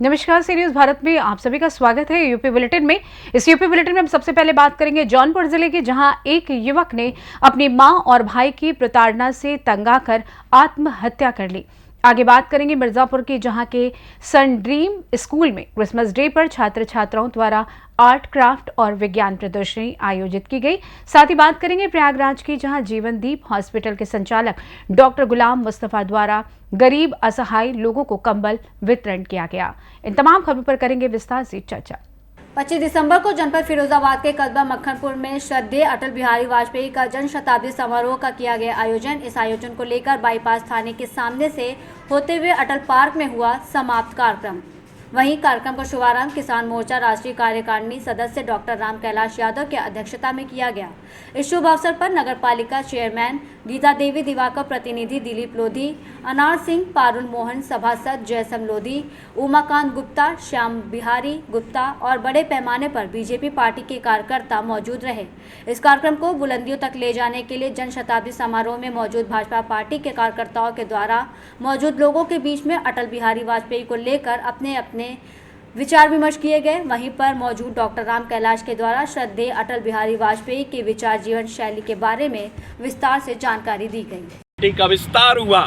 नमस्कार, सी न्यूज़ भारत में आप सभी का स्वागत है। यूपी बुलेटिन में इस यूपी बुलेटिन में हम सबसे पहले बात करेंगे जौनपुर जिले की, जहां एक युवक ने अपनी मां और भाई की प्रताड़ना से तंग आकर आत्महत्या कर ली। आगे बात करेंगे मिर्जापुर की, जहां के सन ड्रीम स्कूल में क्रिसमस डे पर छात्र छात्राओं द्वारा आर्ट क्राफ्ट और विज्ञान प्रदर्शनी आयोजित की गई। साथ ही बात करेंगे प्रयागराज की, जहां जीवनदीप हॉस्पिटल के संचालक डॉक्टर गुलाम मुस्तफा द्वारा गरीब असहाय लोगों को कंबल वितरण किया गया। इन तमाम खबरों पर करेंगे विस्तार से चर्चा। 25 दिसंबर को जनपद फिरोजाबाद के कस्बा मक्खनपुर में श्रद्धेय अटल बिहारी वाजपेयी का जन शताब्दी समारोह का किया गया आयोजन। इस आयोजन को लेकर बाईपास थाने के सामने से होते हुए अटल पार्क में हुआ समाप्त कार्यक्रम। वहीं कार्यक्रम का शुभारंभ किसान मोर्चा राष्ट्रीय कार्यकारिणी सदस्य डॉक्टर राम कैलाश यादव की अध्यक्षता में किया गया। इस शुभ अवसर पर नगर पालिका चेयरमैन गीता देवी दिवाकर, प्रतिनिधि दिलीप लोधी, अनार सिंह, पारुल मोहन, सभासद जयसम लोधी, उमाकांत गुप्ता, श्याम बिहारी गुप्ता और बड़े पैमाने पर बीजेपी पार्टी के कार्यकर्ता मौजूद रहे। इस कार्यक्रम को बुलंदियों तक ले जाने के लिए जन शताब्दी समारोह में मौजूद भाजपा पार्टी के कार्यकर्ताओं के द्वारा मौजूद लोगों के बीच में अटल बिहारी वाजपेयी को लेकर अपने अपने विचार विमर्श किए गए। वहीं पर मौजूद डॉक्टर राम कैलाश के द्वारा श्रद्धेय अटल बिहारी वाजपेयी के विचार, जीवन शैली के बारे में विस्तार से जानकारी दी गई। पार्टी का विस्तार हुआ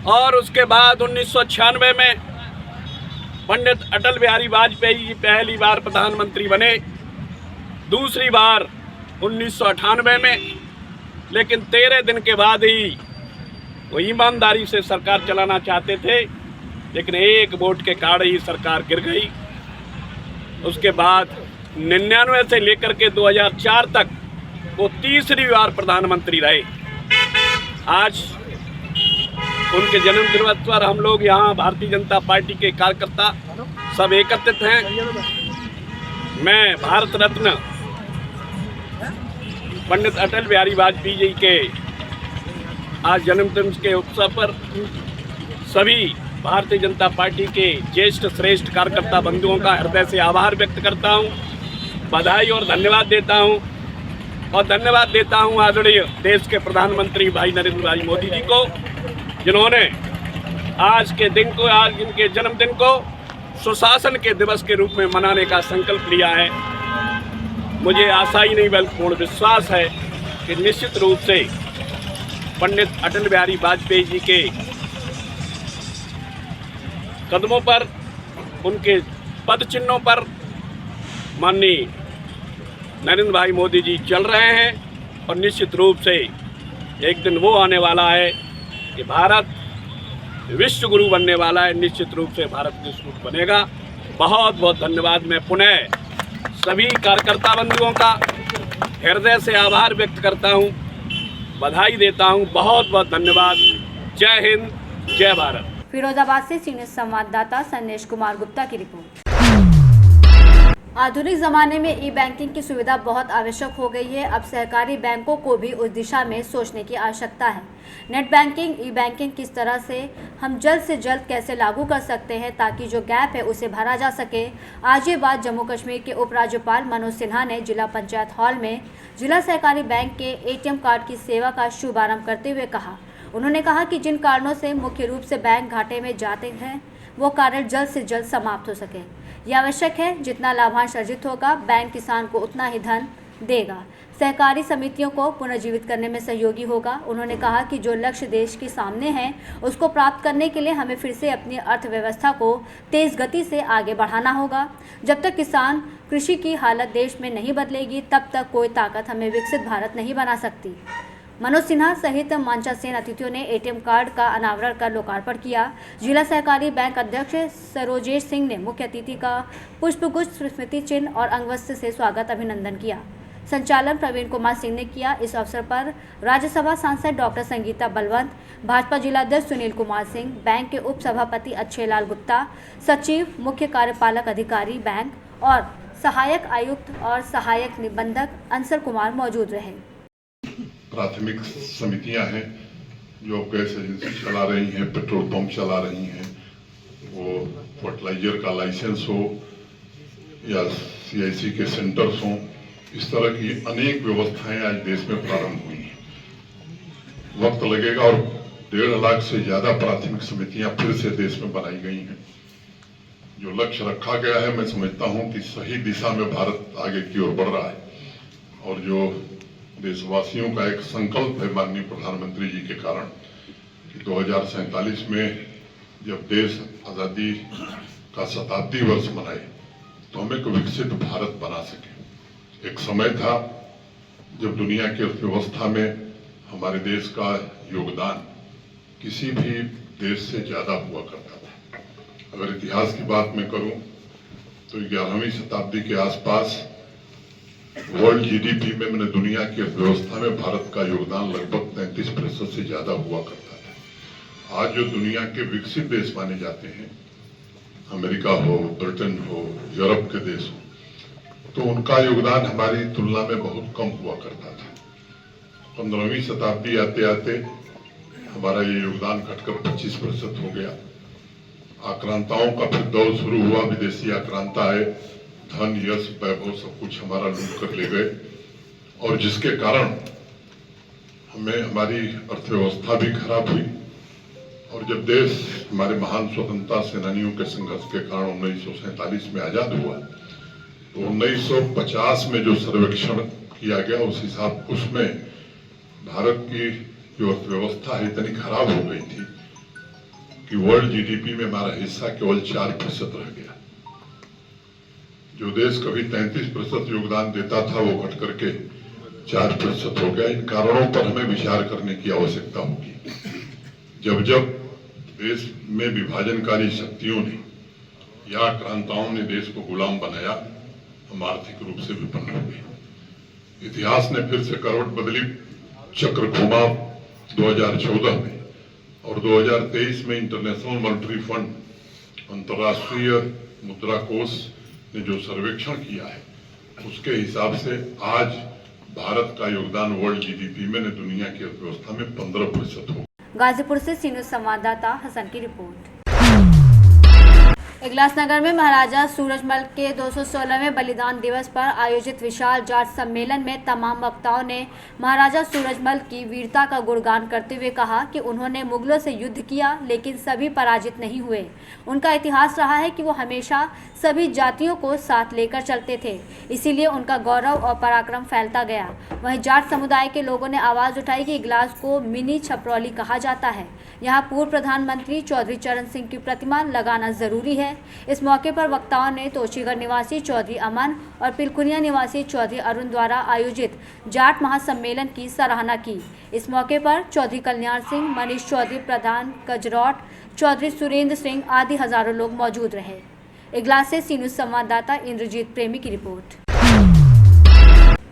और उसके बाद 1996 में पंडित अटल बिहारी वाजपेयी जी पहली बार प्रधानमंत्री बने, दूसरी बार 1998 में। लेकिन 13 दिन के बाद ही वो ईमानदारी से सरकार चलाना चाहते थे, लेकिन एक वोट के कारण ही सरकार गिर गई। उसके बाद 99 से लेकर के 2004 तक वो तीसरी बार प्रधानमंत्री रहे। आज उनके जन्मदिन पर हम लोग यहाँ भारतीय जनता पार्टी के कार्यकर्ता सब एकत्रित हैं। मैं भारत रत्न पंडित अटल बिहारी वाजपेयी जी के आज जन्मदिन के उत्सव पर सभी भारतीय जनता पार्टी के ज्येष्ठ श्रेष्ठ कार्यकर्ता बंधुओं का हृदय से आभार व्यक्त करता हूं, बधाई और धन्यवाद देता हूं। और धन्यवाद देता हूं आदरणीय देश के प्रधानमंत्री भाई नरेंद्र भाई मोदी जी को, जिन्होंने आज के दिन को, आज इनके जन्मदिन को सुशासन के दिवस के रूप में मनाने का संकल्प लिया है। मुझे आशा ही नहीं बल्कि पूर्ण विश्वास है कि निश्चित रूप से पंडित अटल बिहारी वाजपेयी जी के कदमों पर, उनके पद चिन्हों पर माननीय नरेंद्र भाई मोदी जी चल रहे हैं। और निश्चित रूप से एक दिन वो आने वाला है कि भारत विश्व गुरु बनने वाला है। निश्चित रूप से भारत विश्व गुरु बनेगा। बहुत बहुत धन्यवाद। मैं पुनः सभी कार्यकर्ता बंधुओं का हृदय से आभार व्यक्त करता हूं, बधाई देता हूं। बहुत बहुत धन्यवाद। जय हिंद, जय भारत। फिरोजाबाद से सीनियर संवाददाता संदेश कुमार गुप्ता की रिपोर्ट। आधुनिक ज़माने में ई बैंकिंग की सुविधा बहुत आवश्यक हो गई है। अब सहकारी बैंकों को भी उस दिशा में सोचने की आवश्यकता है। नेट बैंकिंग, ई बैंकिंग किस तरह से हम जल्द से जल्द कैसे लागू कर सकते हैं ताकि जो गैप है उसे भरा जा सके। आज ये बात जम्मू कश्मीर के उपराज्यपाल मनोज सिन्हा ने जिला पंचायत हॉल में जिला सहकारी बैंक के ATM कार्ड की सेवा का शुभारंभ करते हुए कहा। उन्होंने कहा कि जिन कारणों से मुख्य रूप से बैंक घाटे में जाते हैं वो कारण जल्द से जल्द समाप्त हो सके। यह आवश्यक है। जितना लाभांश अर्जित होगा बैंक किसान को उतना ही धन देगा, सहकारी समितियों को पुनर्जीवित करने में सहयोगी होगा। उन्होंने कहा कि जो लक्ष्य देश के सामने है उसको प्राप्त करने के लिए हमें फिर से अपनी अर्थव्यवस्था को तेज गति से आगे बढ़ाना होगा। जब तक किसान कृषि की हालत देश में नहीं बदलेगी तब तक कोई ताकत हमें विकसित भारत नहीं बना सकती। मनोज सिन्हा सहित मंचासीन अतिथियों ने ATM कार्ड का अनावरण कर लोकार्पण किया। जिला सहकारी बैंक अध्यक्ष सरोजेश सिंह ने मुख्य अतिथि का पुष्पगुच्छ, स्मृति चिन्ह और अंगवस्त्र से स्वागत अभिनंदन किया। संचालन प्रवीण कुमार सिंह ने किया। इस अवसर पर राज्यसभा सांसद डॉक्टर संगीता बलवंत, भाजपा जिलाध्यक्ष सुनील कुमार सिंह, बैंक के उप सभापति अक्षय लाल गुप्ता, सचिव, मुख्य कार्यपालक अधिकारी बैंक और सहायक आयुक्त और सहायक निबंधक अंसर कुमार मौजूद रहे। प्राथमिक समितियां हैं जो गैस एजेंसी चला रही हैं, पेट्रोल पंप चला रही हैं, वो फर्टिलाइजर का लाइसेंस हो या CIC के सेंटर्स हों इस तरह की अनेक व्यवस्थाएं आज देश में प्रारंभ हुई हैं। वक्त लगेगा और 1.5 लाख से ज्यादा प्राथमिक समितियां फिर से देश में बनाई गई हैं। जो लक्ष्य रखा गया है, मैं समझता हूं कि सही दिशा में भारत आगे की ओर बढ़ रहा है और जो देशवासियों का एक संकल्प है माननीय प्रधानमंत्री जी के कारण कि 2047 में जब देश आजादी का शताब्दी वर्ष मनाए तो हम एक विकसित भारत बना सके। एक समय था जब दुनिया की अर्थव्यवस्था में हमारे देश का योगदान किसी भी देश से ज्यादा हुआ करता था। अगर इतिहास की बात मैं करूं तो 11वीं शताब्दी के आसपास वर्ल्ड जीडीपी में मैंने दुनिया की अर्थव्यवस्था में भारत का योगदान लगभग 33% से ज्यादा हुआ करता था। आज जो दुनिया के विकसित देश माने जाते हैं, अमेरिका हो, ब्रिटेन हो, यूरोप के देश हो, तो उनका योगदान हमारी तुलना में बहुत कम हुआ करता था। 15वीं शताब्दी आते आते हमारा ये योगदान घटकर 25% हो गया। आक्रांताओं का फिर दौर शुरू हुआ, विदेशी आक्रांता आए, धन, यश, वैभव सब कुछ हमारा लूट कर ले गए और जिसके कारण हमें हमारी अर्थव्यवस्था भी खराब हुई। और जब देश हमारे महान स्वतंत्रता सेनानियों के संघर्ष के कारण 1947 में आजाद हुआ तो 1950 में जो सर्वेक्षण किया गया उसमें भारत की जो अर्थव्यवस्था है इतनी खराब हो गई थी कि वर्ल्ड जीडीपी में हमारा हिस्सा केवल 4% रह गया। जो देश कभी 33% योगदान देता था वो घट करके 4% हो गया। इन कारणों पर हमें विचार करने की आवश्यकता होगी। जब जब देश में विभाजनकारी शक्तियों ने या आक्रांताओं ने देश को गुलाम बनाया, हम आर्थिक रूप से विपन्न हो गए। इतिहास ने फिर से करवट बदली, चक्र घूमा 2014 में और 2023 में इंटरनेशनल मॉनेटरी फंड, अंतर्राष्ट्रीय मुद्रा कोष ने जो सर्वेक्षण किया है उसके हिसाब से आज भारत का योगदान वर्ल्ड जीडीपी में दुनिया की अर्थव्यवस्था में 15% हो। गाजीपुर से सी न्यूज़ संवाददाता हसन की रिपोर्ट। इगलास नगर में महाराजा सूरजमल के 216वें बलिदान दिवस पर आयोजित विशाल जाट सम्मेलन में तमाम वक्ताओं ने महाराजा सूरजमल की वीरता का गुणगान करते हुए कहा कि उन्होंने मुगलों से युद्ध किया लेकिन सभी पराजित नहीं हुए। उनका इतिहास रहा है कि वो हमेशा सभी जातियों को साथ लेकर चलते थे, इसीलिए उनका गौरव और पराक्रम फैलता गया। वहीं जाट समुदाय के लोगों ने आवाज़ उठाई कि इगलास को मिनी छपरौली कहा जाता है। यहाँ पूर्व प्रधानमंत्री चौधरी चरण सिंह की प्रतिमा लगाना जरूरी है। इस मौके पर वक्ताओं ने तोशीगढ़ निवासी चौधरी अमन और पिलकुनिया निवासी चौधरी अरुण द्वारा आयोजित जाट महासम्मेलन की सराहना की। इस मौके पर चौधरी कल्याण सिंह, मनीष चौधरी, प्रधान गजरौट, चौधरी सुरेंद्र सिंह आदि हजारों लोग मौजूद रहे। इगलास से सी न्यूज़ संवाददाता इंद्रजीत प्रेमी की रिपोर्ट।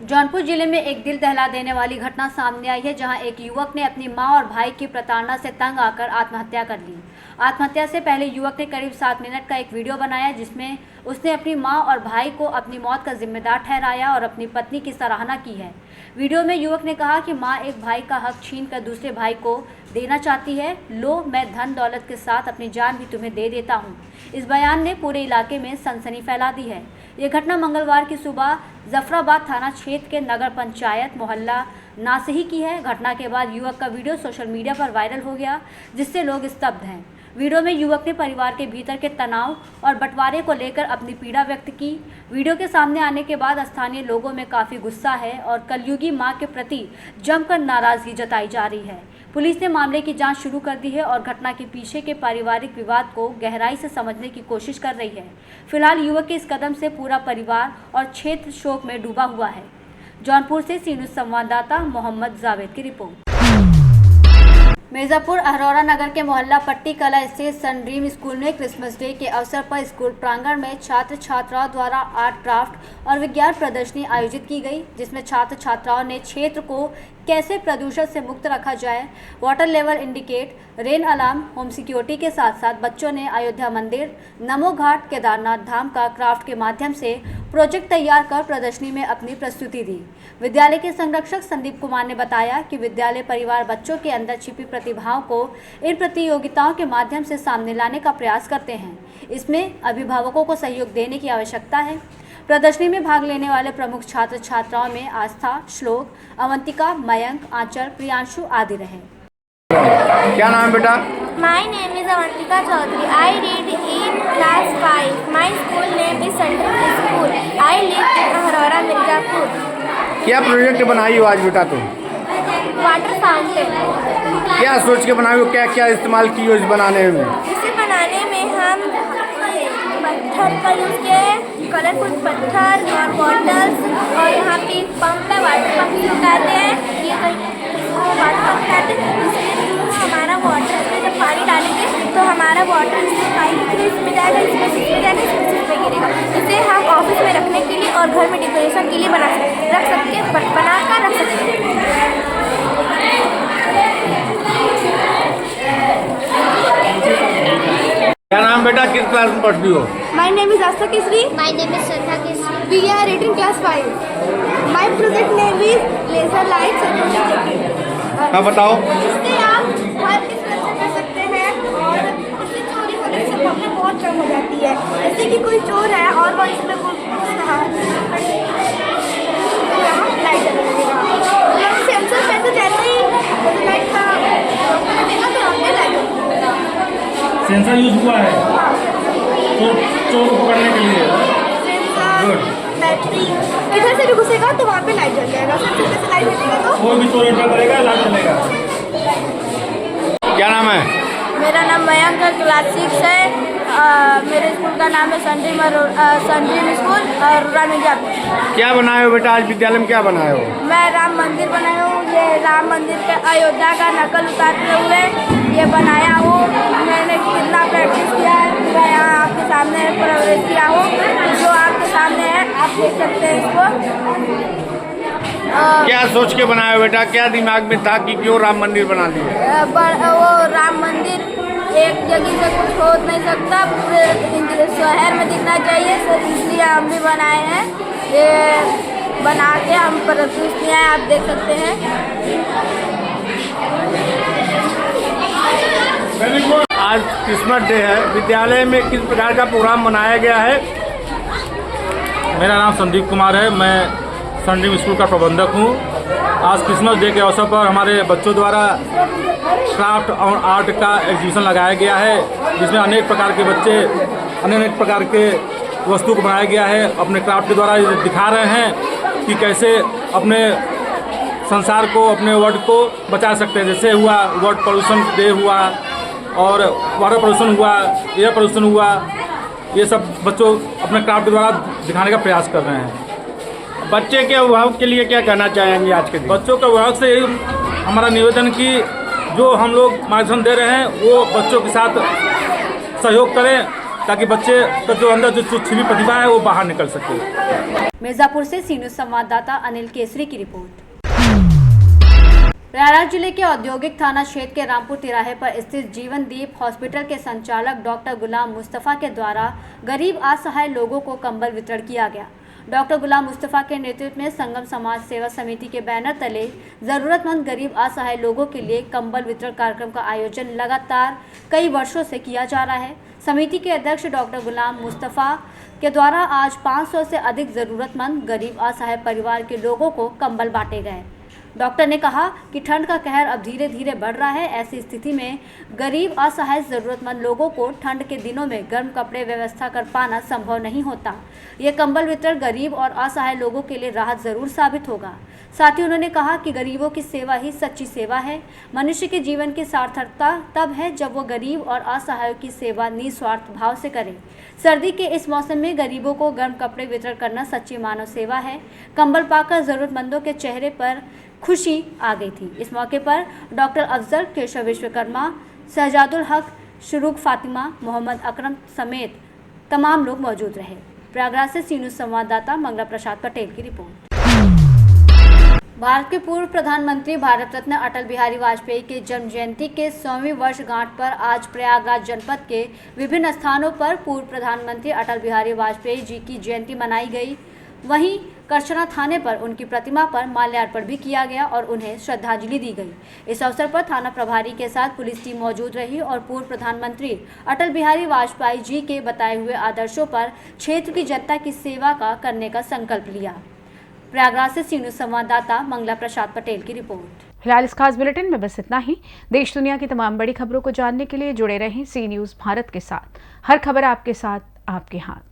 जौनपुर जिले में एक दिल दहला देने वाली घटना सामने आई है, जहां एक युवक ने अपनी मां और भाई की प्रताड़ना से तंग आकर आत्महत्या कर ली। आत्महत्या से पहले युवक ने करीब 7 मिनट का एक वीडियो बनाया जिसमें उसने अपनी मां और भाई को अपनी मौत का जिम्मेदार ठहराया और अपनी पत्नी की सराहना की है। वीडियो में युवक ने कहा कि मां एक भाई का हक छीन कर दूसरे भाई को देना चाहती है। लो, मैं धन दौलत के साथ अपनी जान भी तुम्हें दे देता हूँ। इस बयान ने पूरे इलाके में सनसनी फैला दी है। ये घटना मंगलवार की सुबह जफराबाद थाना क्षेत्र के नगर पंचायत मोहल्ला नासही की है। घटना के बाद युवक का वीडियो सोशल मीडिया पर वायरल हो गया, जिससे लोग स्तब्ध हैं। वीडियो में युवक ने परिवार के भीतर के तनाव और बंटवारे को लेकर अपनी पीड़ा व्यक्त की। वीडियो के सामने आने के बाद स्थानीय लोगों में काफ़ी गुस्सा है और कलयुगी मां के प्रति जमकर नाराजगी जताई जा रही है। पुलिस ने मामले की जांच शुरू कर दी है और घटना के पीछे के पारिवारिक विवाद को गहराई से समझने की कोशिश कर रही है। फिलहाल युवक के इस कदम से पूरा परिवार और क्षेत्र शोक में डूबा हुआ है। जौनपुर से सी न्यूज़ संवाददाता मोहम्मद जावेद की रिपोर्ट। मिर्जापुर अहरौरा नगर के मोहल्ला पट्टी कला स्थित सनड्रीम स्कूल में क्रिसमस डे के अवसर पर स्कूल प्रांगण में छात्र छात्राओं द्वारा आर्ट क्राफ्ट और विज्ञान प्रदर्शनी आयोजित की गई, जिसमें छात्र छात्राओं ने क्षेत्र को कैसे प्रदूषण से मुक्त रखा जाए, water level indicate, rain alarm, home security के साथ साथ बच्चों ने अयोध्या मंदिर, नमो घाट, केदारनाथ धाम का क्राफ्ट के माध्यम से प्रोजेक्ट तैयार कर प्रदर्शनी में अपनी प्रस्तुति दी। विद्यालय के संरक्षक संदीप कुमार ने बताया कि विद्यालय परिवार बच्चों के अंदर छिपी प्रतिभाओं को इन प्रतियोगिताओं के माध्यम से सामने लाने का प्रयास करते हैं। इसमें अभिभावकों को सहयोग देने की आवश्यकता है। प्रदर्शनी में भाग लेने वाले प्रमुख छात्र छात्राओं में आस्था, श्लोक, अवंतिका, मयंक, आंचल, प्रियांशु आदि रहे। क्या नाम है बेटा? My name is Avantika Chaudhary. I read in class 5. My school name is Central School. I live in Aurora, Mirzapur. क्या प्रोजेक्ट बनाई हो आज बेटा तुम? Water fountain. क्या सोच के बनाई हो, क्या क्या इस्तेमाल की हो इस बनाने में? इसे बनाने में हम पत्थर का यूज़ किए, कलरफुल पत्थर और बॉटल्स, और यहाँ पे पंप है, वाटर पंप लगाते हैं। ये वाटर पंप लगाते हैं, इसमें हमारा वाटर, इसमें जब पानी डालेंगे तो हमारा वाटर पाइप इसमें जाएगा, इसमें जाएगा, इसमें गिरेगा। इसे हम ऑफिस में रखने के लिए और घर में डेकोरेशन के लिए बना कर रख सकते हैं। क्या नाम बेटा, किस क्लास में पढ़ती हो? My name is Asta Kesri. My name is Shraddha Kesri. We are in class 5. My project name is laser lights and projector. हाँ बताओ। इससे आप घर की सुरक्षा कर सकते हैं और इससे चोरी होने की संभावना बहुत कम हो जाती है। जैसे कि कोई चोर है और वो इसमें घुस रहा है, तो यहाँ लाइट जलेगा। जब सेंसर पैसे जैसे ही लाइट का लगेगा तो यहाँ पे लाइट जलेगा। सेंसर यूज हुआ है चोर को पकड़ने के लिए। सेंसर, बैटरी इधर से भी घुसेगा तो वहाँ पे लाइट जल जाएगा। सेंसर से लाइट जलेगा तो कोई भी चोर एंटर करेगा लाइट जलेगा। क्या नाम है? मेरा नाम मयंक है, क्लास 6 है। मेरे स्कूल का नाम है संड्रीम स्कूल अरोरा मिर्जापुर। क्या बनाए हो बेटा आज विद्यालय में, क्या बनाए हो? मैं राम मंदिर बनाया हूँ। ये राम मंदिर के अयोध्या का नकल उतारते हुए ये बनाया हूँ। मैंने कितना प्रैक्टिस किया है, मैं यहाँ आपके सामने प्रवेश किया हूँ, जो आपके सामने है, आप देख सकते हैं इसको। क्या सोच के बनाए हो बेटा, क्या दिमाग में था कि क्यों राम मंदिर बना दिए? वो राम मंदिर एक जगह से कुछ हो नहीं सकता, पूरे शहर में दिखना चाहिए, सर इसलिए हम भी बनाए हैं। ये बना के हम प्रदर्शित किए हैं, आप देख सकते हैं। आज क्रिसमस डे है, विद्यालय में किस प्रकार का प्रोग्राम मनाया गया है? मेरा नाम संदीप कुमार है, मैं संड्रीम स्कूल का प्रबंधक हूँ। आज क्रिसमस डे के अवसर पर हमारे बच्चों द्वारा क्राफ्ट और आर्ट का एग्जीबिशन लगाया गया है, जिसमें अनेक प्रकार के बच्चे अनेक प्रकार के वस्तु को बनाया गया है। अपने क्राफ्ट के द्वारा ये दिखा रहे हैं कि कैसे अपने संसार को, अपने वर्ल्ड को बचा सकते हैं। जैसे हुआ वर्ल्ड पोल्यूशन डे हुआ, और वाटर पोल्यूशन हुआ, एयर पोल्यूशन हुआ, ये सब बच्चों अपने क्राफ्ट के द्वारा दिखाने का प्रयास कर रहे हैं। बच्चे के अभिभावक के लिए क्या कहना चाहेंगे आज के दिन? बच्चों के अभिभावक से हमारा निवेदन कि जो हम लोग मार्गदर्शन दे रहे हैं वो बच्चों के साथ सहयोग करें, ताकि बच्चे का जो अंदर जो छिपी प्रतिभा है वो बाहर निकल सके। मिर्जापुर से सी न्यूज़ संवाददाता अनिल केसरी की रिपोर्ट। प्रयागराज जिले के औद्योगिक थाना क्षेत्र के रामपुर तिराहे पर स्थित जीवनदीप हॉस्पिटल के संचालक डॉक्टर गुलाम मुस्तफ़ा के द्वारा गरीब असहाय लोगों को कंबल वितरण किया गया। डॉक्टर गुलाम मुस्तफ़ा के नेतृत्व में संगम समाज सेवा समिति के बैनर तले ज़रूरतमंद गरीब असहाय लोगों के लिए कंबल वितरण कार्यक्रम का आयोजन लगातार कई वर्षों से किया जा रहा है। समिति के अध्यक्ष डॉक्टर गुलाम मुस्तफ़ा के द्वारा आज 500 से अधिक ज़रूरतमंद गरीब असहाय परिवार के लोगों को कंबल बांटे गए। डॉक्टर ने कहा कि ठंड का कहर अब धीरे धीरे बढ़ रहा है। ऐसी स्थिति में गरीब असहाय ज़रूरतमंद लोगों को ठंड के दिनों में गर्म कपड़े व्यवस्था कर पाना संभव नहीं होता। ये कंबल वितरण गरीब और असहाय लोगों के लिए राहत ज़रूर साबित होगा। साथ ही उन्होंने कहा कि गरीबों की सेवा ही सच्ची सेवा है। मनुष्य के जीवन की सार्थकता तब है जब वो गरीब और असहायों की सेवा निस्वार्थ भाव से करे। सर्दी के इस मौसम में गरीबों को गर्म कपड़े वितरण करना सच्ची मानव सेवा है। कंबल पाकर ज़रूरतमंदों के चेहरे पर खुशी आ गई थी। इस मौके पर डॉक्टर अफजल, केशव विश्वकर्मा, शहजादुल हक, शुरूक फातिमा, मोहम्मद अकरम समेत तमाम लोग मौजूद रहे। प्रयागराज से सी न्यूज़ संवाददाता मंगला प्रसाद पटेल की रिपोर्ट। भारत के पूर्व प्रधानमंत्री भारत रत्न अटल बिहारी वाजपेयी के जन्म जयंती के 100वीं वर्षगांठ पर आज प्रयागराज जनपद के विभिन्न स्थानों पर पूर्व प्रधानमंत्री अटल बिहारी वाजपेयी जी की जयंती मनाई गई। वहीं करछना थाने पर उनकी प्रतिमा पर माल्यार्पण भी किया गया और उन्हें श्रद्धांजलि दी गई। इस अवसर पर थाना प्रभारी के साथ पुलिस टीम मौजूद रही और पूर्व प्रधानमंत्री अटल बिहारी वाजपेयी जी के बताए हुए आदर्शों पर क्षेत्र की जनता की सेवा का करने का संकल्प लिया। प्रयागराज से सी न्यूज़ संवाददाता मंगला प्रसाद पटेल की रिपोर्ट। फिलहाल इस खास बुलेटिन में बस इतना ही। देश दुनिया की तमाम बड़ी खबरों को जानने के लिए जुड़े रहें सी न्यूज़ भारत के साथ। हर खबर आपके साथ, आपके हाथ।